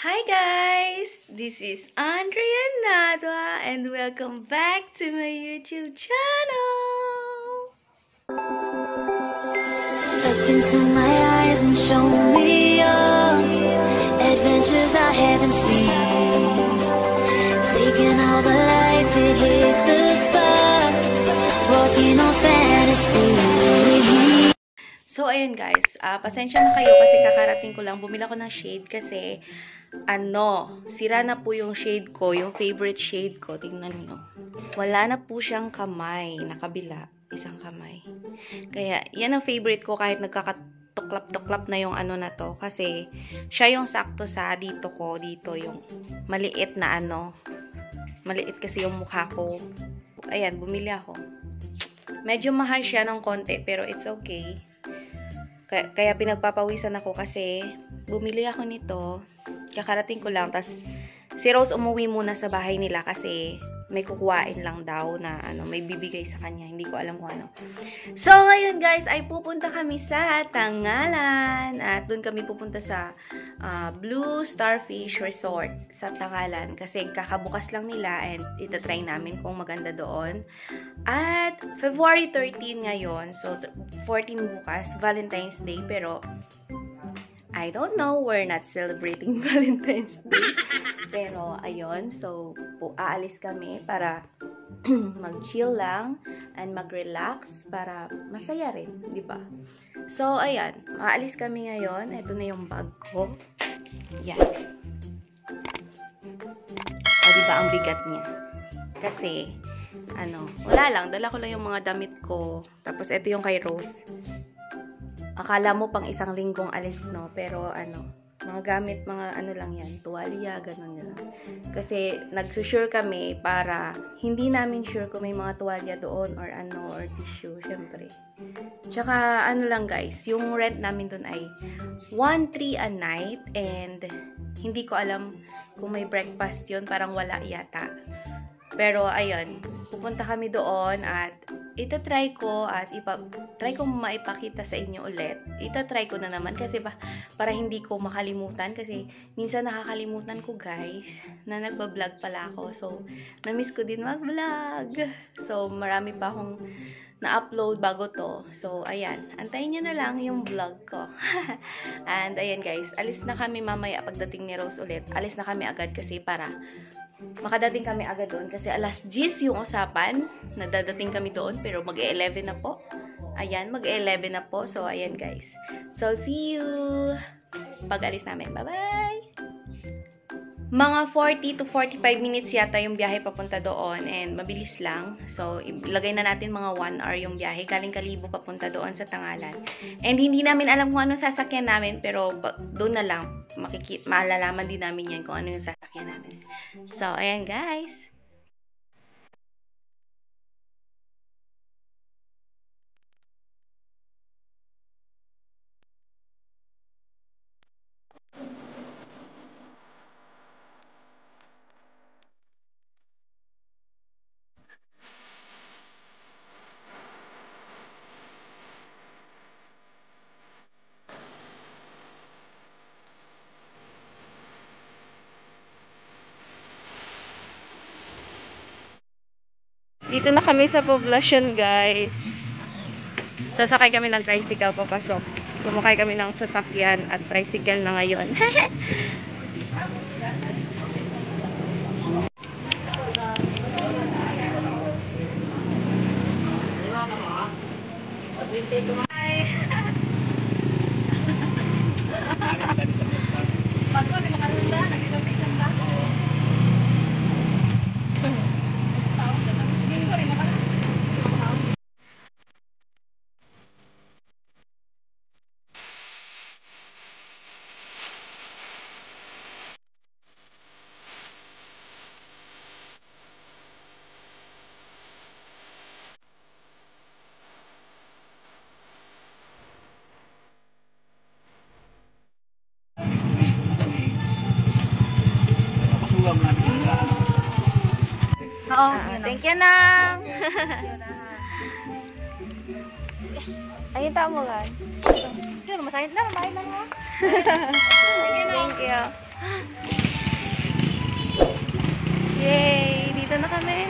Hi guys! This is Andrea Nadwa and welcome back to my YouTube channel! Look into my eyes and show me your adventures I haven't seen. Taking all the life, it hits the spot. Walking on fantasy. So, ayun guys, pasensya na kayo kasi kakarating ko lang. Bumila ko ng shade kasi, sira na po yung shade ko, yung favorite shade ko. Tingnan nyo. Wala na po siyang kamay, nakabila, isang kamay. Kaya, yan ang favorite ko kahit nagkakatuklap-tuklap na yung na to. Kasi, siya yung sakto sa dito ko, dito yung maliit na maliit kasi yung mukha ko. Ayan, bumili ako. Medyo mahal siya ng konti, pero it's okay. Kaya pinagpapawisan ako kasi bumili ako nito. Kakarating ko lang. Tas si Rose umuwi muna sa bahay nila kasi may kukuhain lang daw na may bibigay sa kanya. Hindi ko alam kung ano. So, ngayon guys, ay pupunta kami sa Tangalan. At doon kami pupunta sa Blue Starfish Resort sa Tangalan. Kasi kakabukas lang nila and itatry namin kung maganda doon. At February 13 ngayon. So, 14 bukas. Valentine's Day. Pero, I don't know. We're not celebrating Valentine's Day. Pero, ayun. So, aalis kami para mag-chill lang and mag-relax para masaya rin, di ba? So, ayan. Aalis kami ngayon. Ito na yung bag ko. Yan. O, diba ang bigat niya? Kasi, wala lang. Dala ko lang yung mga damit ko. Tapos, ito yung kay Rose. Akala mo pang isang linggong alis, no? Pero, mga gamit, mga lang yan. Tuwalya, ganun lang. Kasi, nagsusure kami para hindi namin sure kung may mga tuwalya doon or or tissue, syempre. Tsaka, lang guys, yung rent namin doon ay 1,300 a night and hindi ko alam kung may breakfast yun. Parang wala yata. Pero, ayun, pupunta kami doon at itatry ko at try ko maipakita sa inyo ulit. Itatry ko na naman kasi para hindi ko makalimutan kasi minsan nakakalimutan ko guys na nagba-vlog pala ako. So, na-miss ko din mag-vlog. So, marami pa akong na-upload bago to. So, ayan. Antayin nyo na lang yung vlog ko. And, ayan guys. Alis na kami mamaya pagdating ni Rose ulit. Alis na kami agad kasi para makadating kami agad doon kasi alas 10 yung usapan na dadating kami doon pero mag-11 na po. Ayan, mag-11 na po. So, ayan guys. So, see you pag alis namin. Bye-bye! Mga 40 to 45 minutes yata yung biyahe papunta doon and mabilis lang. So, ilagay na natin mga 1 hour yung biyahe. Galing Kalibo papunta doon sa Tangalan. And hindi namin alam kung ano sasakyan namin pero doon na lang malalaman din namin yan kung ano yung sasakyan namin. So, ayan guys. Dito na kami sa poblasyon, guys. Sasakay kami ng tricycle papasok. Sumakay kami ng sasakyan at tricycle na ngayon. Hi! Thank you, Nang. Ayun, tao mo gan. Hindi, mamasahit na. Mamahin lang mo. Thank you. Yay! Dito na kami!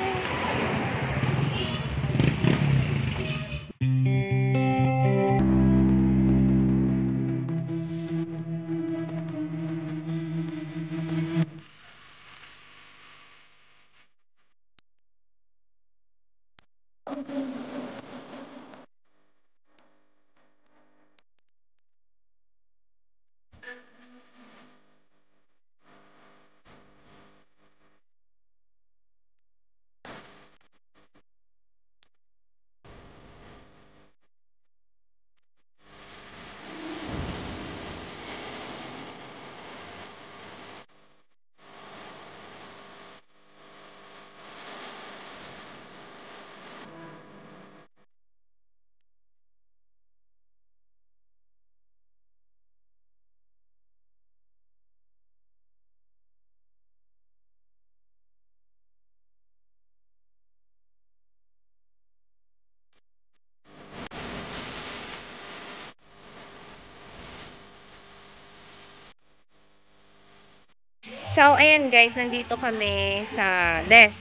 So, ayan guys, nandito kami sa desk.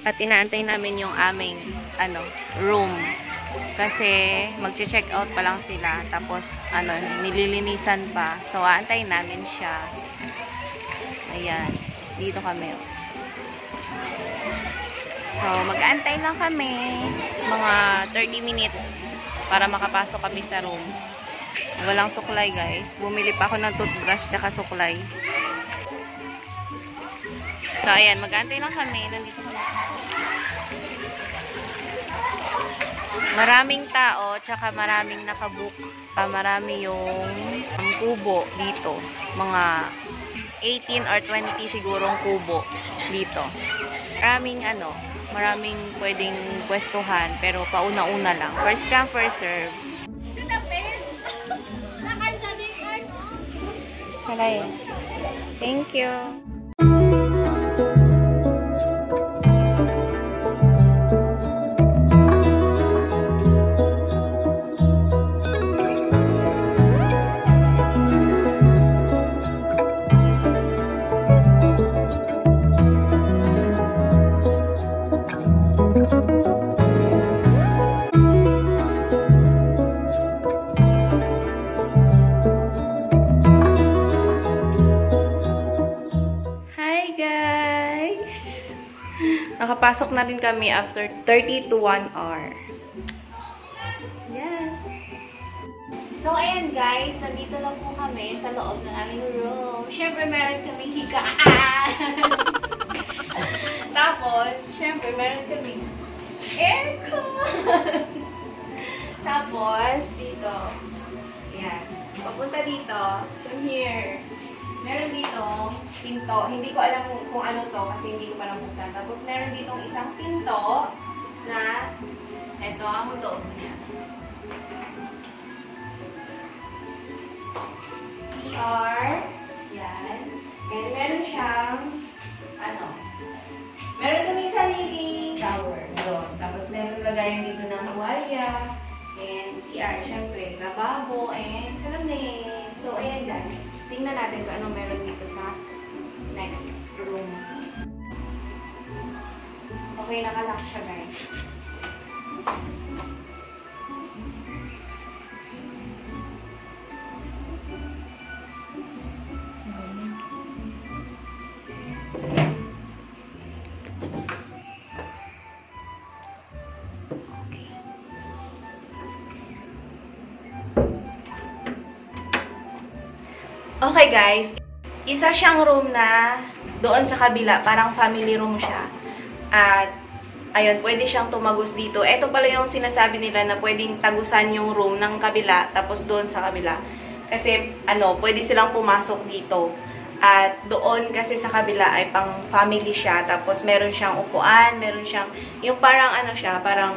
At inaantay namin yung aming, room. Kasi, magche-check out pa lang sila. Tapos, nililinisan pa. So, aantayin namin siya. Ayan. Dito kami. So, mag-aantay lang kami. Mga 30 minutes para makapasok kami sa room. Walang suklay guys. Bumili pa ako ng toothbrush tsaka suklay. So, ayan. Mag-aantay lang kami. Nandito kami. Maraming tao, tsaka maraming nakabook. Marami yung kubo dito. Mga 18 or 20 sigurong kubo dito. Maraming pwedeng pwestuhan, pero pauna-una lang. First come, first serve. Kalay. Thank you. Nakapasok na rin kami after 30 to 1 hour. Yan. So, ayan guys. Nandito na po kami sa loob ng aming room. Siyempre, meron kaming higaan. Tapos, siyempre, meron kaming aircon. Tapos, dito. Ayan. Papunta dito. From here. Meron dito pinto. Hindi ko alam kung ano to kasi hindi ko pa nabuksan. Tapos meron ditong isang pinto na ito ang loob niya. CR. Yan. And meron siyang meron kami sarili shower. Doon. Tapos meron lagayan dito ng huwalya. And CR. Siyempre, lababo and salamin. So, ayan guys. Tingnan natin kung anong meron dito sa next room. Okay, nakalock siya guys. Okay guys, isa siyang room na doon sa kabila, parang family room siya. At ayun, pwede siyang tumagos dito. Ito pala yung sinasabi nila na pwedeng tagusan yung room ng kabila, tapos doon sa kabila. Kasi pwede silang pumasok dito. At doon kasi sa kabila ay pang family siya, tapos meron siyang upuan, meron siyang yung parang parang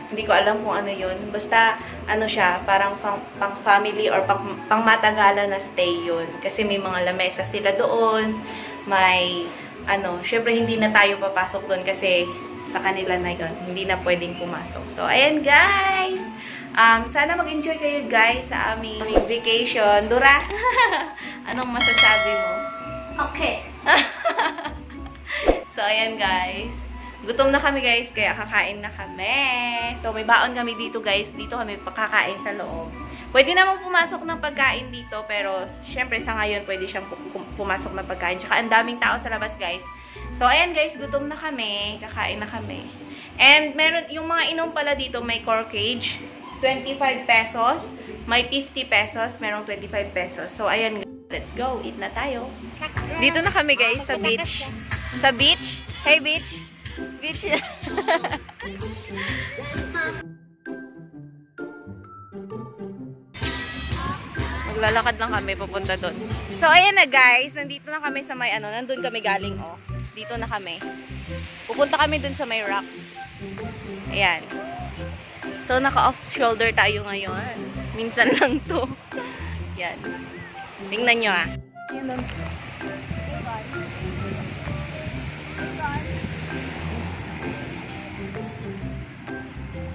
hindi ko alam kung ano yun. Basta, siya, parang pang family or pang matagalan na stay yun. Kasi may mga lamesa sila doon. May, syempre hindi na tayo papasok doon kasi sa kanila na yun. Hindi na pwedeng pumasok. So, ayan guys! Sana mag-enjoy kayo guys sa aming vacation. Dura! Anong masasabi mo? Okay. So, ayan guys. Gutom na kami guys, kaya kakain na kami. So, may baon kami dito guys. Dito kami pakakain sa loob. Pwede naman pumasok ng pagkain dito, pero syempre sa ngayon pwede siyang pumasok ng pagkain. Tsaka ang daming tao sa labas guys. So, ayan guys, gutom na kami. Kakain na kami. And meron, yung mga inom pala dito, may corkage. 25 pesos. May 50 pesos. Merong 25 pesos. So, ayan guys. Let's go. Eat na tayo. Dito na kami guys sa beach. Sa beach. Hey beach. Beach. Maglalakad lang kami papunta doon. So, ayan na guys. Nandito na kami sa may ano. Nandun kami galing oh. Dito na kami. Pupunta kami dun sa may rocks. Ayan. So, naka-off shoulder tayo ngayon. Minsan lang to. Yan. Tingnan nyo ah. Yan doon.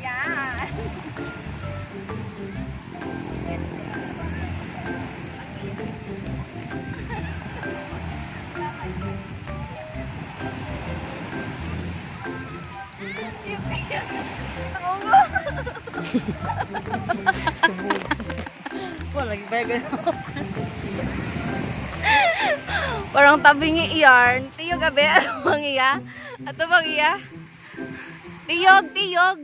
Yan. Wala, lagi parang tabing i-yarn. Tiyog abe, ano bang iya? Ato bang iya? Tiyog, tiyog.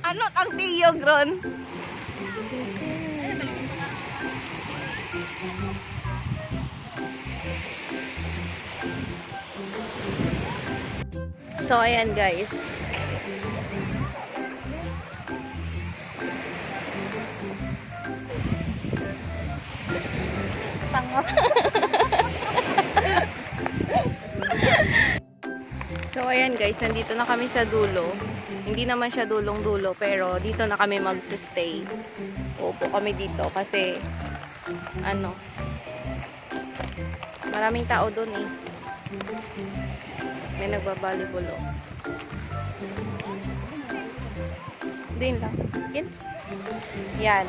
Ano ang tiyog ron? So, ayan guys. So, ayan guys, nandito na kami sa dulo. Hindi naman siya dulong-dulo, pero dito na kami mag-stay. Upo kami dito kasi, ano, maraming tao doon eh. May nagbabalibol oh. Doon lang. Skin? Yan.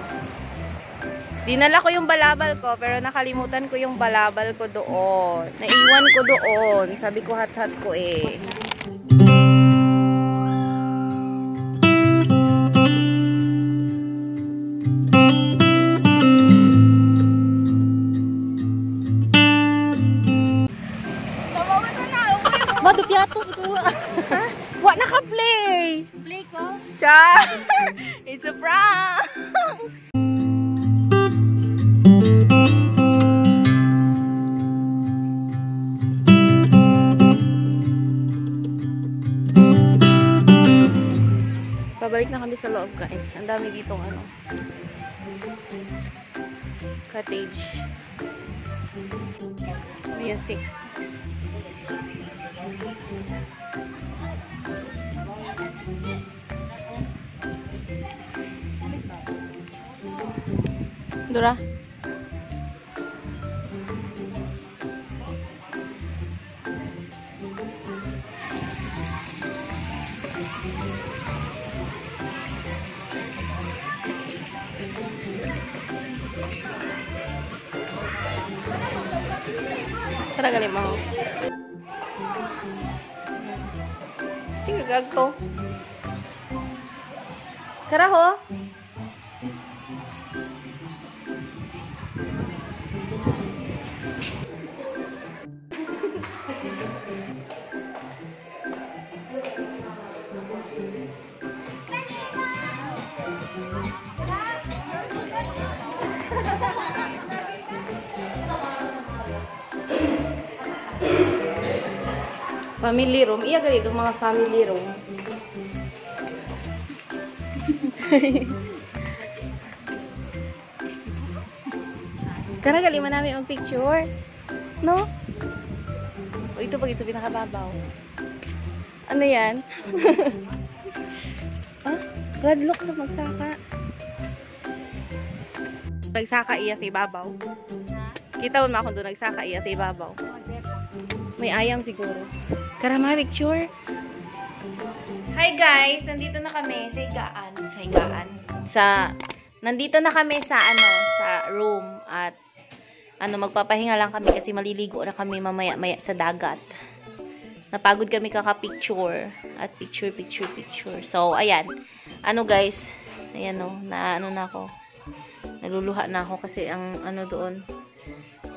Dinala ko yung balabal ko, pero nakalimutan ko yung balabal ko doon. Naiwan ko doon. Sabi ko hat-hat ko eh. Madu piato ito. Wa naka-play. Play ko? Char! It's a prank! Babalik na kami sa loob guys. Ang dami ditong ano. Cottage. Music. Dura. Tara gali mo. Sige gagto. Tara ho. Family room. Iya gali itong mga family room. Sorry. Kara gali man namin mag-picture. No? O ito pag ito pinakababaw. Ano yan? Ah? Gadlock na magsaka. Nagsaka iya sa ibabaw. Kita mo akong doon nagsaka iya sa ibabaw. May ayam siguro. Karama picture. Hi guys, nandito na kami sa higaan. Sa nandito na kami sa sa room at magpapahinga lang kami kasi maliligo na kami mamaya-maya sa dagat. Napagod kami kaka-picture at picture. So, ayan. Guys, ayan na ako. Naluluha na ako kasi ang doon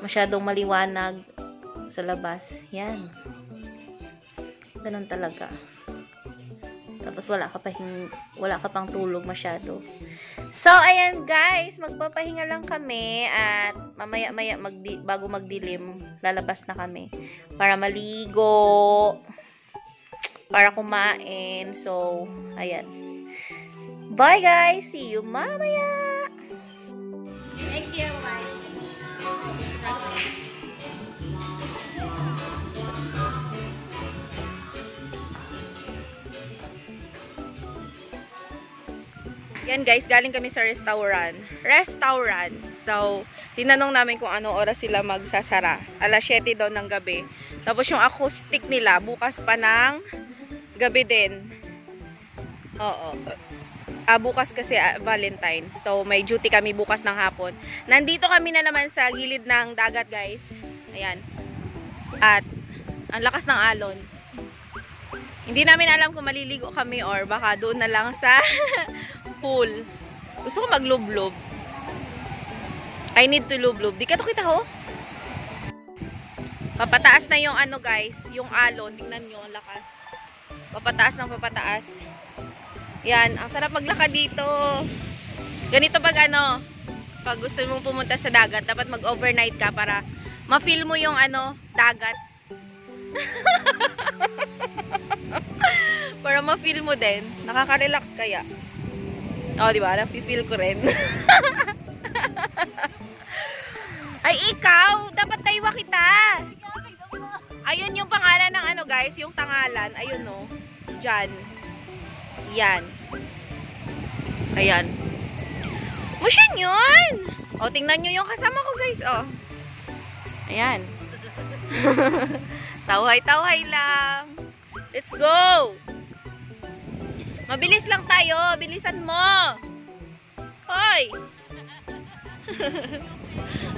masyadong maliwanag sa labas. Yan. Ganun talaga. Tapos wala ka pang tulog masyado. So, ayan guys, magpapahinga lang kami at mamaya-maya bago magdilim, lalabas na kami para maligo, para kumain. So, ayan. Bye guys! See you mamaya! Thank you, bye! Yan guys, galing kami sa restaurant. So, tinanong namin kung anong oras sila magsasara. Alas 7 daw ng gabi. Tapos yung acoustic nila, bukas pa ng gabi din. Oo. Bukas kasi Valentine's. So, may duty kami bukas ng hapon. Nandito kami na naman sa gilid ng dagat guys. Ayan. At, ang lakas ng alon. Hindi namin alam kung maliligo kami or baka doon na lang sa pool. Gusto ko maglublob. I need to lublob. Di ka to kita ho? Papataas na yung guys, yung alon. Tingnan nyo, ang lakas. Papataas ng papataas. Yan, ang sarap maglakad dito. Ganito pag pag gusto mong pumunta sa dagat, dapat mag-overnight ka para ma-feel mo yung dagat. Para ma-feel mo din. Nakaka-relax kaya. Di ba? Na-feel ko rin. Ay, ikaw! Dapat taywa kita! Ayun yung pangalan ng guys, yung tangalan. Ayun Diyan. Yan. Ayan. Musyan yun! Tingnan nyo yung kasama ko guys, Ayan. Tawhay-tawhay lang. Let's go! Mabilis lang tayo. Bilisan mo. Hoy!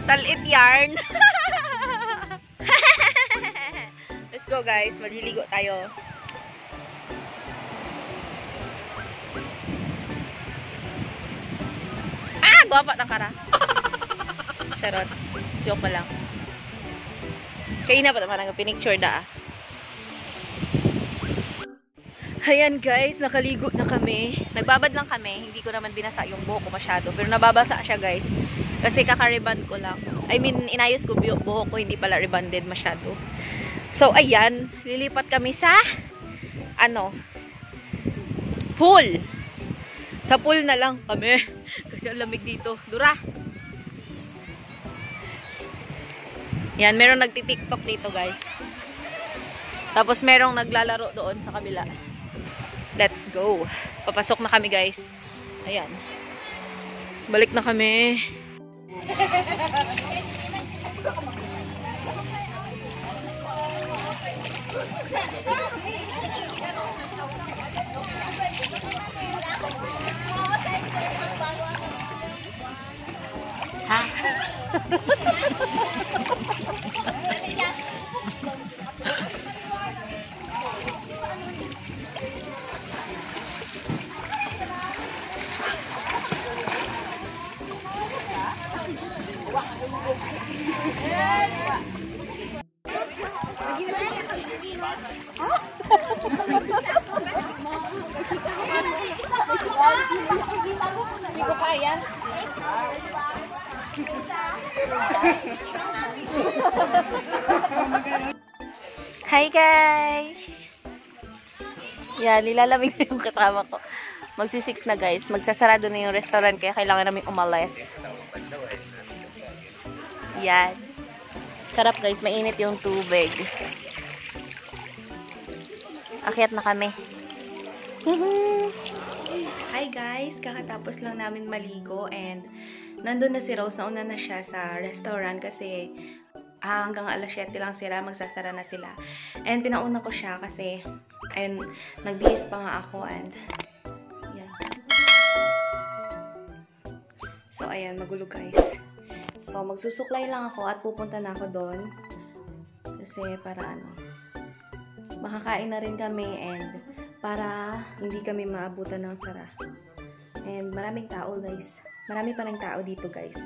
Talit yarn. Let's go guys. Maliligo tayo. Guwapa ng kara. Charot. Joke lang. Kaya na pa naman ang pinicture da. Ayan guys, nakaligo na kami. Nagbabad lang kami. Hindi ko naman binasa yung buhok ko masyado. Pero nababasa siya guys. Kasi kaka-reband ko lang. I mean, inayos ko buhok ko. Hindi pala rebanded masyado. So, ayan. Lilipat kami sa pool. Sa pool na lang kami. Kasi ang lamig dito. Dura! Yan, meron nagti-tiktok dito guys. Tapos merong naglalaro doon sa kabila. Let's go. Papasok na kami guys. Ayan. Balik na kami. Ha? Hindi ko kaya. Hi guys! Yan, nilalamig na yung kasama ko. Magsi-6 na guys. Magsasarado na yung restaurant kaya kailangan namin umalis. Yan. Sarap guys, mainit yung tubig. Akyat na kami. Hi guys! Kakatapos lang namin maligo and nandun na si Rose. Nauna na siya sa restaurant kasi hanggang alas 7 lang sila, magsasara na sila. And pinauna ko siya kasi ayun, nagbihis pa nga ako and yan. ayan, magulo guys. So, magsusuklay lang ako at pupunta na ako doon. Kasi para ano, makakain na rin kami and para hindi kami maabutan ng sara. And maraming tao guys. Marami pa rin tao dito guys.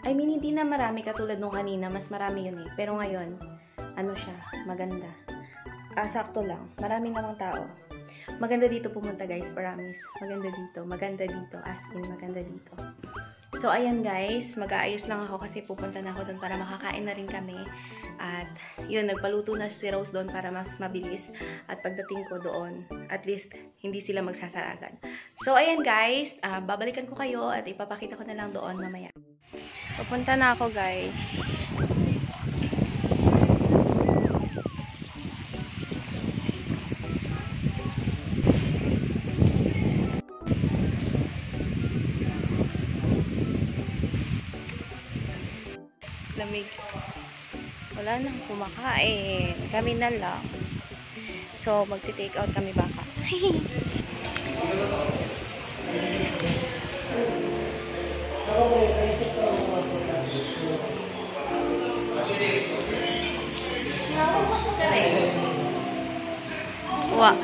I mean, hindi na marami katulad nung kanina. Mas marami yun eh. Pero ngayon, ano siya, maganda. Sakto lang. Marami namang tao. Maganda dito pumunta guys, promise. Maganda dito. Maganda dito. As in, maganda dito. So, ayan guys, mag-aayos lang ako kasi pupunta na ako doon para makakain na rin kami. At, yun, nagpaluto na si Rose doon para mas mabilis. At pagdating ko doon, at least, hindi sila magsasaragan. So, ayan guys, babalikan ko kayo at ipapakita ko na lang doon mamaya. Pupunta na ako guys. Lamig. Wala nang kumakain. Kami na lang. So, magti-take out kami baka. Wa.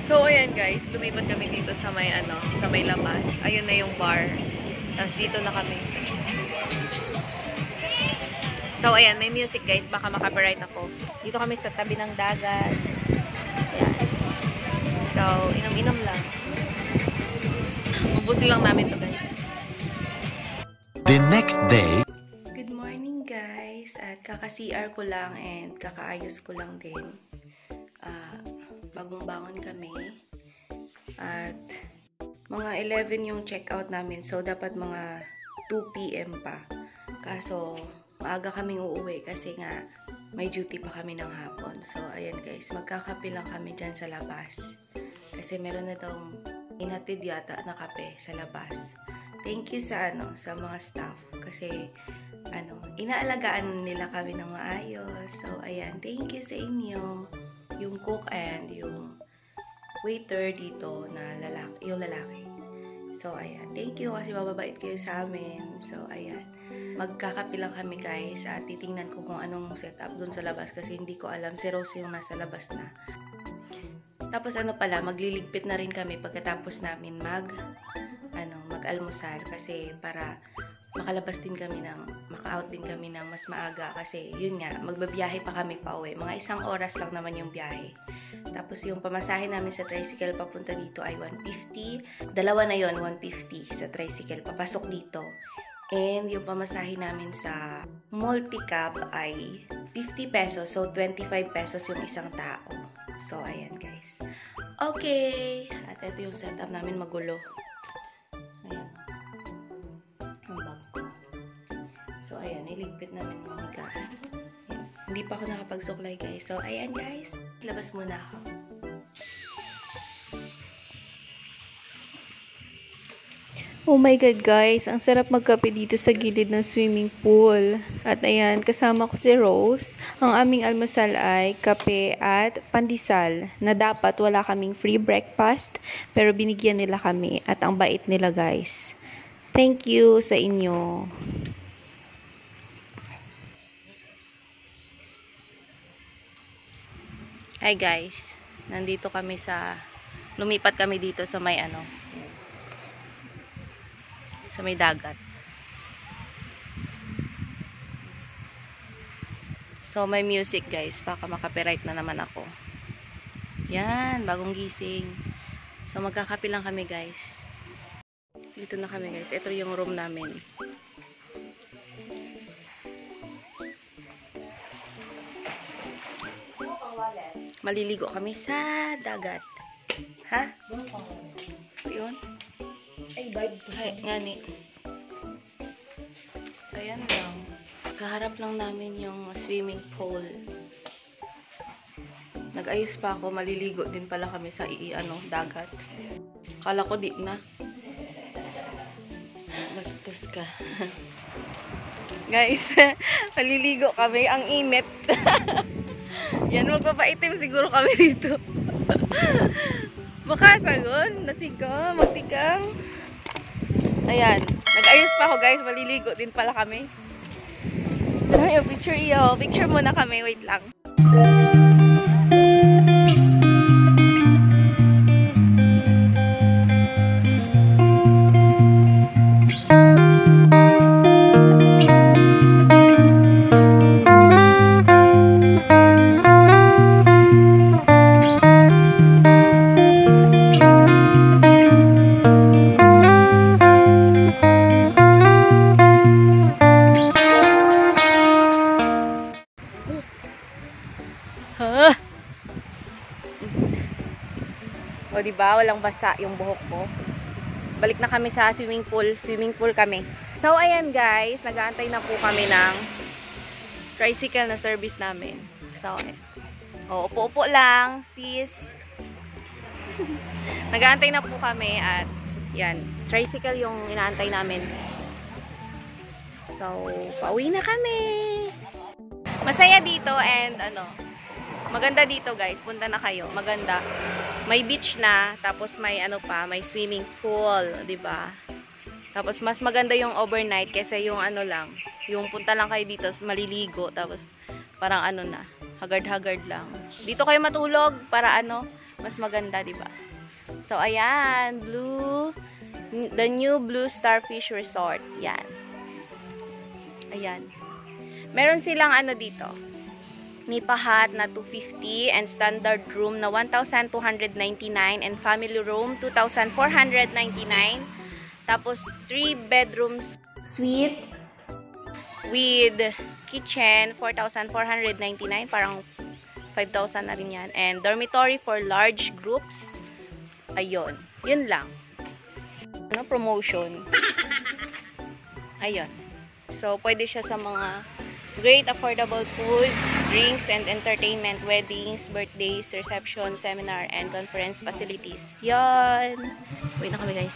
So, ayan guys. Lumipat kami dito sa may sa may labas. Ayun na yung bar. Tapos dito na kami. So, ayan. May music guys. Baka makapiright ako. Dito kami sa tabi ng dagat. Ayan. So, inom-inom lang. Ubusin lang namin to guys. The next day. Good morning guys. At kaka-CR ko lang and kakaayos ko lang din. Bagong bangon kami. At mga 11 yung check-out namin. So, dapat mga 2 p.m. pa. Kaso, maaga kaming uuwi kasi nga may duty pa kami ng hapon. So, ayan guys. Magkakape lang kami dyan sa labas. Kasi meron na tong inatid yata na kape sa labas. Thank you sa sa mga staff. Kasi, inaalagaan nila kami ng maayos. So, ayan. Thank you sa inyo. Yung cook and yung waiter dito na yung lalaki. So, ayan. Thank you kasi mababait kayo sa amin. So, ayan. Magkakape lang kami guys at titingnan ko kung anong setup dun sa labas kasi hindi ko alam. Si Rose yung nasa labas na. Tapos pala, magliligpit na rin kami pagkatapos namin mag-almusal kasi para makalabas din kami maka-out din kami ng mas maaga kasi yun nga, magbabiyahe pa kami pa uwi. Mga 1 oras lang naman yung biyahe. Tapos yung pamasahe namin sa tricycle papunta dito ay 150. Dalawa na yon 150 sa tricycle papasok dito. And yung pamasahe namin sa multi-cab ay 50 pesos. So, 25 pesos yung isang tao. So, ayan guys. Okay. At ito yung setup namin magulo. Ayan. Ang bag ko. So, ayan. Iligpit namin yung mga ayan. Hindi pa ako nakapagsuklay guys. So, ayan guys. Labas muna ako. Oh my God guys, ang sarap magkape dito sa gilid ng swimming pool. At ayan, kasama ko si Rose. Ang aming almusal ay kape at pandesal na dapat wala kaming free breakfast pero binigyan nila kami at ang bait nila guys. Thank you sa inyo. Hi guys, nandito kami lumipat kami dito sa may sa may dagat. So, may music guys. Baka makapiright na naman ako. Yan, bagong gising. So, magkakape lang kami guys. Dito na kami guys. Ito yung room namin. Maliligo kami sa dagat. Ha? Yun? Ay, vibe. Ay, ngani. Ayan lang. Kaharap lang namin yung swimming pool. Nag-ayos pa ako. Maliligo din pala kami sa dagat. Kala ko di na. Bastos ka. Guys, maliligo kami. Ang init. Yan, magpapaitim siguro kami dito. Baka sagon, nasiga, magtikang. Ayan, nag-ayos pa ako guys, maliligo din pala kami. Ay, picture iyo. Picture muna kami, wait lang. O diba, walang basa yung buhok ko. Balik na kami sa swimming pool. Swimming pool kami. So ayan guys, nag-aantay na po kami ng tricycle na service namin. So, upo-upo lang, sis. Nag-aantay na po kami at yan, tricycle yung inaantay namin. So, pauwi na kami. Masaya dito and maganda dito guys, punta na kayo. Maganda. May beach na, tapos may may swimming pool, 'di ba? Tapos mas maganda yung overnight kaysa yung lang, yung punta lang kayo dito, maliligo, tapos parang na, haggard-haggard lang. Dito kayo matulog para mas maganda, 'di ba? So ayan, the new Blue Starfish Resort. Yan. Ayan. Meron silang dito. Nipa hut na 250 and standard room na 1,299 and family room 2,499. Tapos 3 bedrooms suite with kitchen 4,499, parang 5,000 na rin yan. And dormitory for large groups. Ayun. Yun lang. Promotion. Ayun. So pwede siya sa mga great affordable foods, drinks, and entertainment, weddings, birthdays, reception, seminar, and conference facilities. Yan! Uwi na kami guys.